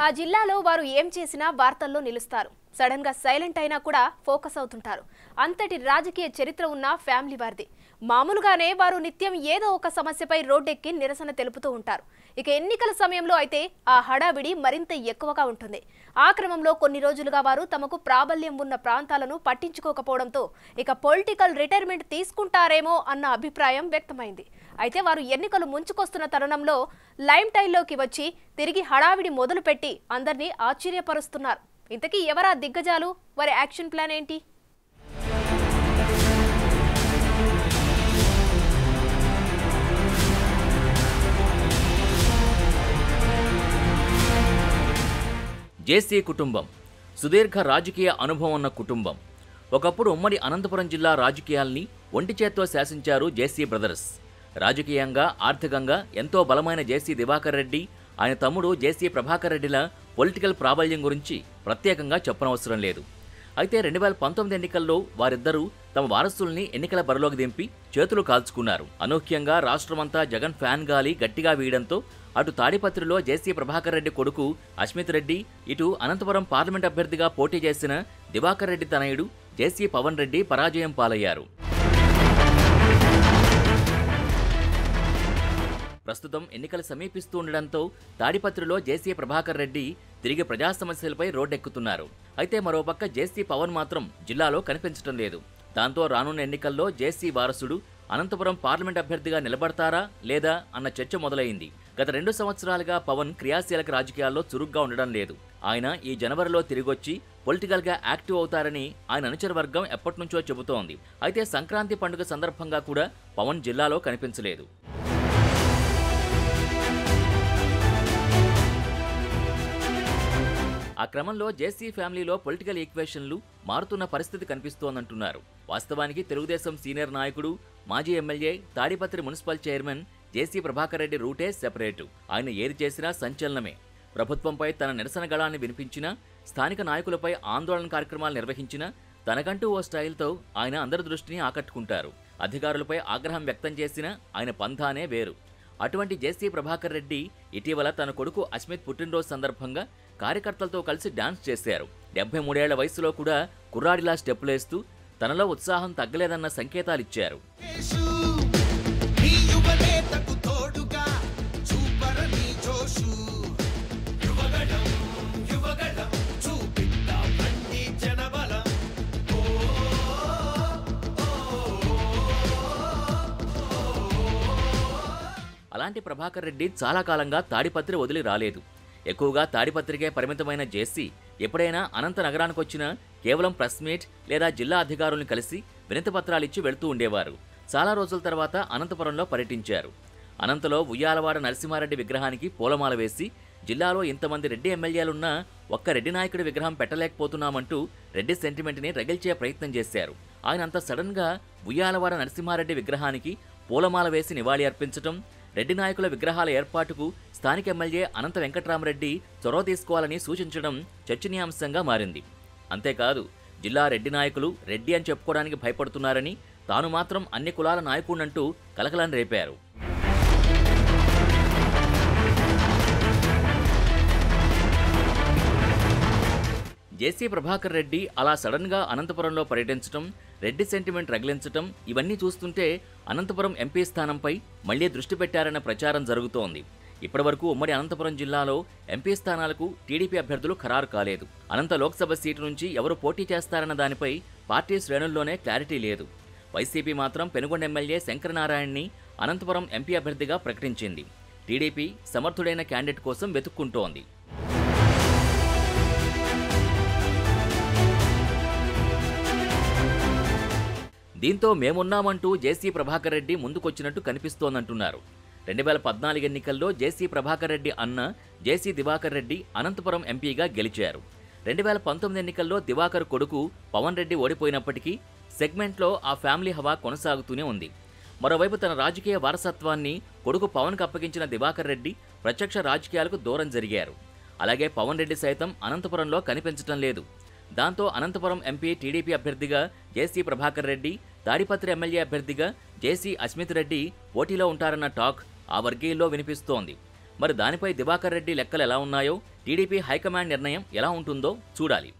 ఆ జిల్లాలో వారు ఏం చేసినా వార్తల్లో నిలుస్తారు. సడన్ గా సైలెంట్ అయినా కూడా ఫోకస్ అవుతుంటారు. అంతటి రాజకీయ చరిత్ర ఉన్న ఫ్యామిలీ వారిది. మామూలుగానే వారు నిత్యం ఏదో ఒక సమస్యపై రోడ్డెక్కి నిరసన తెలుపుతూ ఉంటారు. ఇక ఎన్నికల సమయంలో అయితే ఆ హడావిడి మరింత ఎక్కువగా ఉంటుంది. ఆ క్రమంలో కొన్ని రోజులుగా వారు తమకు ప్రాబల్యం ఉన్న ప్రాంతాలను పట్టించుకోకపోవడంతో ఇక పొలిటికల్ రిటైర్మెంట్ తీసుకుంటారేమో అన్న అభిప్రాయం వ్యక్తమైంది. అయితే వారు ఎన్నికలు ముంచుకొస్తున్న తరుణంలో లైమ్ టైల్లోకి వచ్చి తిరిగి హడావిడి మొదలుపెట్టి అందరినీ ఆశ్చర్యపరుస్తున్నారు. ఇంతకీ ఎవరా దిగ్గజాలు? వారి యాక్షన్ ప్లాన్ ఏంటి? జేసీ కుటుంబం సుదీర్ఘ రాజకీయ అనుభవం ఉన్న కుటుంబం. ఒకప్పుడు ఉమ్మడి అనంతపురం జిల్లా రాజకీయాల్ని ఒంటి చేత్తో శాసించారు జేసీ బ్రదర్స్. రాజకీయంగా, ఆర్థికంగా ఎంతో బలమైన జేసీ దివాకర్ రెడ్డి, ఆయన తమ్ముడు జేసీ ప్రభాకర్ రెడ్డిల పొలిటికల్ ప్రాబల్యం గురించి ప్రత్యేకంగా చెప్పనవసరం లేదు. అయితే 2019 ఎన్నికల్లో వారిద్దరూ తమ వారసుల్ని ఎన్నికల బరిలోకి దింపి చేతులు కాల్చుకున్నారు. అనూహ్యంగా రాష్ట్రమంతా జగన్ ఫ్యాన్ గాలి గట్టిగా వీయడంతో అటు తాడిపత్రిలో జేసీ ప్రభాకర్ రెడ్డి కొడుకు అస్మిత్ రెడ్డి, ఇటు అనంతపురం పార్లమెంట్ అభ్యర్థిగా పోటీ చేసిన దివాకర్ రెడ్డి తనయుడు జేసీ పవన్ రెడ్డి పరాజయం పాలయ్యారు. ప్రస్తుతం ఎన్నికలు సమీపిస్తూ ఉండడంతో తాడిపత్రిలో జేసీ ప్రభాకర్ రెడ్డి తిరిగి ప్రజా సమస్యలపై రోడ్డెక్కుతున్నారు. అయితే మరోపక్క జేసీ పవన్ మాత్రం జిల్లాలో కనిపించడం లేదు. దాంతో రానున్న ఎన్నికల్లో జేసీ వారసుడు అనంతపురం పార్లమెంట్ అభ్యర్థిగా నిలబడతారా లేదా అన్న చర్చ మొదలైంది. గత 2 సంవత్సరాలుగా పవన్ క్రియాశీలక రాజకీయాల్లో చురుగ్గా ఉండడం లేదు. ఆయన ఈ జనవరిలో తిరిగొచ్చి పొలిటికల్ గా యాక్టివ్ అవుతారని ఆయన అనుచర వర్గం ఎప్పటినుంచో చెబుతోంది. అయితే సంక్రాంతి పండుగ సందర్భంగా కూడా పవన్ జిల్లాలో కనిపించలేదు. ఆ క్రమంలో జేసీ ఫ్యామిలీలో పొలిటికల్ ఈక్వేషన్లు మారుతున్న పరిస్థితి కనిపిస్తోందంటున్నారు. వాస్తవానికి తెలుగుదేశం సీనియర్ నాయకుడు, మాజీ ఎమ్మెల్యే, తాడిపత్రి మున్సిపల్ చైర్మన్ జేసీ ప్రభాకర్ రెడ్డి రూటే సెపరేటు. ఆయన ఏది చేసినా సంచలనమే. ప్రభుత్వంపై తన నిరసన గళాన్ని వినిపించినా, స్థానిక నాయకులపై ఆందోళన కార్యక్రమాలు నిర్వహించినా తనకంటూ ఓ స్టైల్తో ఆయన అందరి దృష్టిని ఆకట్టుకుంటారు. అధికారులపై ఆగ్రహం వ్యక్తం చేసిన ఆయన పంథానే వేరు. అటువంటి జేసీ ప్రభాకర్ రెడ్డి ఇటీవల తన కొడుకు అస్మిత్ పుట్టినరోజు సందర్భంగా కార్యకర్తలతో కలిసి డాన్స్ చేశారు. 73 ఏళ్ల వయసులో కూడా కుర్రాడిలా స్టెప్పులేస్తూ తనలో ఉత్సాహం తగ్గలేదన్న సంకేతాలిచ్చారు. అలాంటి ప్రభాకర్ రెడ్డి చాలా కాలంగా తాడిపత్రి వదిలి రాలేదు. ఎక్కువగా తాడిపత్రికే పరిమితమైన జేసీ ఎప్పుడైనా అనంత నగరానికి వచ్చినా కేవలం ప్రెస్ మీట్ లేదా జిల్లా అధికారులను కలిసి వినతిపత్రాలిచ్చి వెళుతూ ఉండేవారు. చాలా రోజుల తర్వాత అనంతపురంలో పర్యటించారు. అనంతలో ఉయ్యాలవాడ నరసింహారెడ్డి విగ్రహానికి పూలమాల వేసి జిల్లాలో ఇంతమంది రెడ్డి ఎమ్మెల్యేలున్నా ఒక్క రెడ్డి నాయకుడి విగ్రహం పెట్టలేకపోతున్నామంటూ రెడ్డి సెంటిమెంట్ని రగిల్చే ప్రయత్నం చేశారు. ఆయన అంత సడన్ గా ఉయ్యాలవాడ నరసింహారెడ్డి విగ్రహానికి పూలమాల వేసి నివాళి అర్పించటం, రెడ్డి నాయకుల విగ్రహాల ఏర్పాటుకు స్థానిక ఎమ్మెల్యే అనంత వెంకట్రామరెడ్డి చొరవ తీసుకోవాలని సూచించడం చర్చనీయాంశంగా మారింది. అంతేకాదు, జిల్లా రెడ్డి నాయకులు రెడ్డి అని చెప్పుకోవడానికి భయపడుతున్నారని, తాను మాత్రం అన్ని కులాల నాయకుడినంటూ కలకలం రేపారు. జేసీ ప్రభాకర్ రెడ్డి అలా సడన్ గా అనంతపురంలో పర్యటించడం, రెడ్డి సెంటిమెంట్ రగిలించటం ఇవన్నీ చూస్తుంటే అనంతపురం ఎంపీ స్థానంపై మళ్లీ దృష్టి పెట్టారన్న ప్రచారం జరుగుతోంది. ఇప్పటివరకు ఉమ్మడి అనంతపురం జిల్లాలో ఎంపీ స్థానాలకు టీడీపీ అభ్యర్థులు ఖరారు కాలేదు. అనంత లోక్సభ సీటు నుంచి ఎవరు పోటీ చేస్తారన్న దానిపై పార్టీ శ్రేణుల్లోనే క్లారిటీ లేదు. వైసీపీ మాత్రం పెనుగొండ ఎమ్మెల్యే శంకరనారాయణ్ని అనంతపురం ఎంపీ అభ్యర్థిగా ప్రకటించింది. టీడీపీ సమర్థుడైన క్యాండిడేట్ కోసం వెతుక్కుంటోంది. దీంతో మేమున్నామంటూ జేసీ ప్రభాకర్ రెడ్డి ముందుకొచ్చినట్టు కనిపిస్తోందంటున్నారు. 2014 ఎన్నికల్లో జేసీ ప్రభాకర్ రెడ్డి అన్న జేసీ దివాకర్ రెడ్డి అనంతపురం ఎంపీగా గెలిచారు. 2019 ఎన్నికల్లో దివాకర్ కొడుకు పవన్ రెడ్డి ఓడిపోయినప్పటికీ సెగ్మెంట్లో ఆ ఫ్యామిలీ హవా కొనసాగుతూనే ఉంది. మరోవైపు తన రాజకీయ వారసత్వాన్ని కొడుకు పవన్కు అప్పగించిన దివాకర్ రెడ్డి ప్రత్యక్ష రాజకీయాలకు దూరం జరిగారు. అలాగే పవన్ రెడ్డి సైతం అనంతపురంలో కనిపించటం లేదు. దాంతో అనంతపురం ఎంపీ టీడీపీ అభ్యర్థిగా జేసీ ప్రభాకర్ రెడ్డి, తాడిపత్రి ఎమ్మెల్యే అభ్యర్థిగా జేసీ అస్మిత్ రెడ్డి పోటీలో ఉంటారన్న టాక్ ఆ వర్గీయుల్లో వినిపిస్తోంది. మరి దానిపై దివాకర్ రెడ్డి లెక్కలు ఎలా ఉన్నాయో, టీడీపీ హైకమాండ్ నిర్ణయం ఎలా ఉంటుందో చూడాలి.